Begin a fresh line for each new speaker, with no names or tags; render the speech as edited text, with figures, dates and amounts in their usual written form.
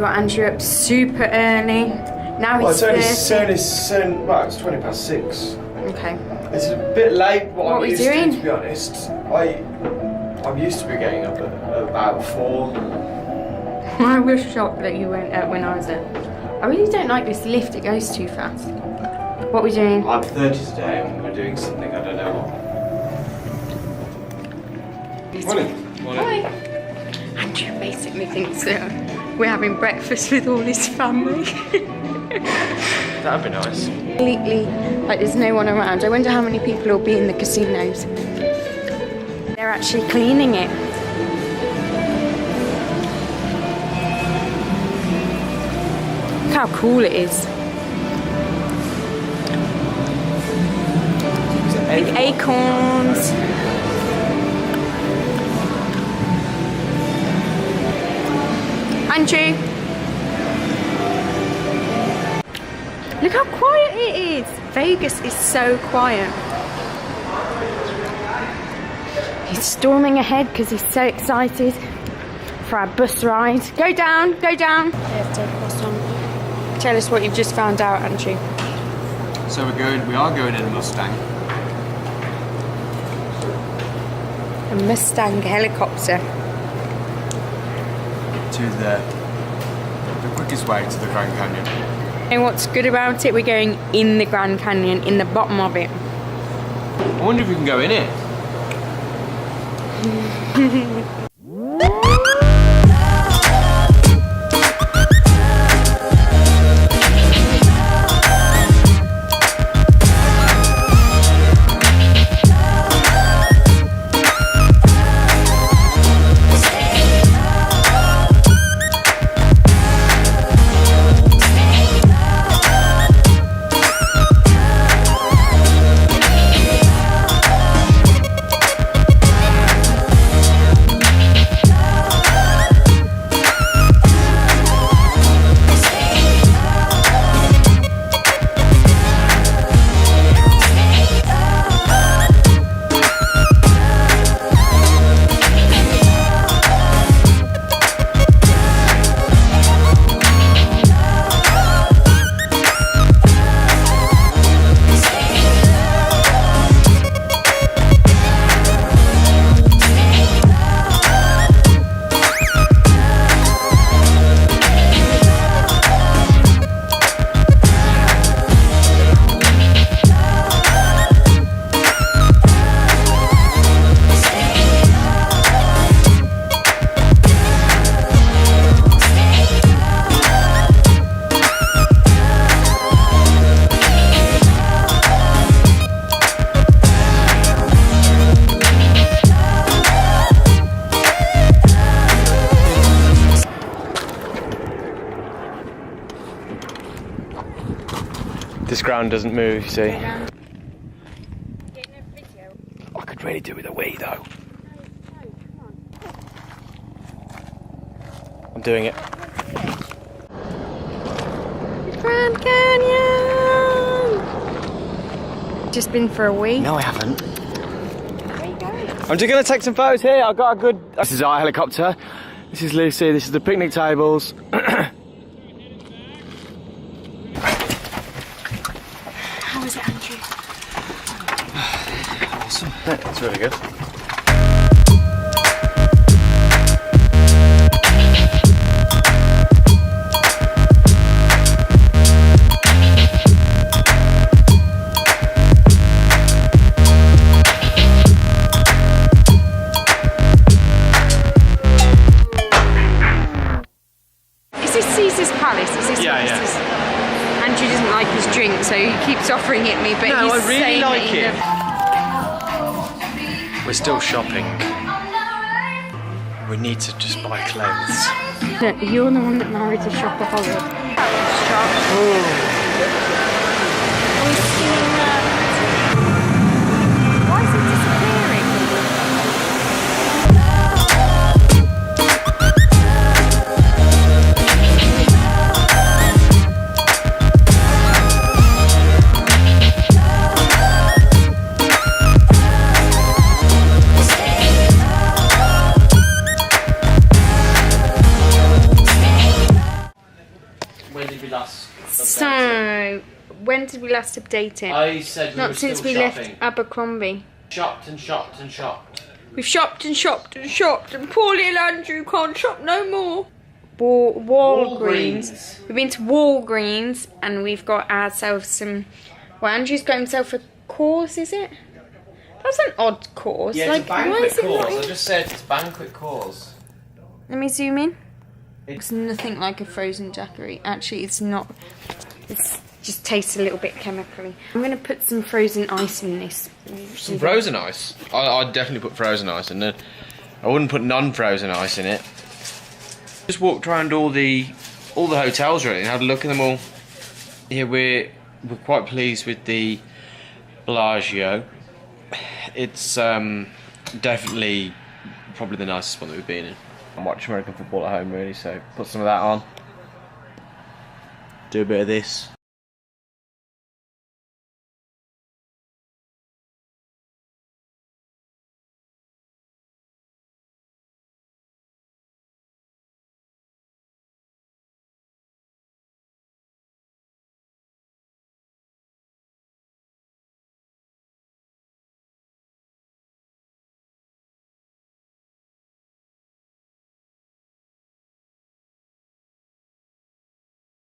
got Andrew up super early. Now
Well,
he's
soon, well, it's 6:20.
Okay.
It's a bit late what I'm
are we
used
doing?
to be honest. I'm used to be getting up at about 4.
I was shocked that you went out when I was there. I really don't like this lift, it goes too fast. What are we doing?
I'm 30 today and we're doing something, I don't know what. Morning.
Hi. Andrew basically thinks that we're having breakfast with all his family.
That'd be nice.
Completely, like there's no one around. I wonder how many people will be in the casinos. They're actually cleaning it. Look how cool it is. Big acorns. Andrew. Look how quiet it is. Vegas is so quiet. He's storming ahead because he's so excited for our bus ride. Go down, go down. Tell us what you've just found out, Andrew.
So we are going in a Mustang.
A Mustang helicopter.
To the quickest way to the Grand Canyon.
And what's good about it? We're going in the Grand Canyon, in the bottom of it.
I wonder if we can go in it. This ground doesn't move, you see. I could really do with a wee though. I'm doing it.
Grand Canyon! Just been for a wee?
No, I haven't.
Where you going?
I'm just going to take some photos here. I've got a good... This is our helicopter. This is Lucy. This is the picnic tables.
How was it, Andrew?
Awesome. Yeah, it's really good.
Andrew doesn't like his drink, so he keeps offering it me, but
no,
he's
I really
saying
like
that
it. We're still shopping. We need to just buy clothes.
No, you're the one that married a shopaholic. Why is it disappearing?
when did we last update it?
So, when did we last update it?
I said we were
Not since
still
we
shopping.
left Abercrombie.
Shopped and shopped and shopped.
We've shopped and shopped and shopped, and poor little Andrew can't shop no more. Walgreens. We've been to Walgreens, and we've got ourselves some. Well, Andrew's got himself a course, is it? That's an odd course.
Yeah,
like,
it's a banquet course.
Not
I just said it's a banquet course.
Let me zoom in. It's nothing like a frozen daiquiri. Actually, it's not. It's just tastes a little bit chemically. I'm going to put some frozen ice in this.
Some frozen ice? I'd definitely put frozen ice in it. I wouldn't put non-frozen ice in it. Just walked around all the hotels really and had a look at them all. Yeah, we're quite pleased with the Bellagio. It's definitely probably the nicest one that we've been in. I watch American football at home really, so put some of that on. Do a bit of this.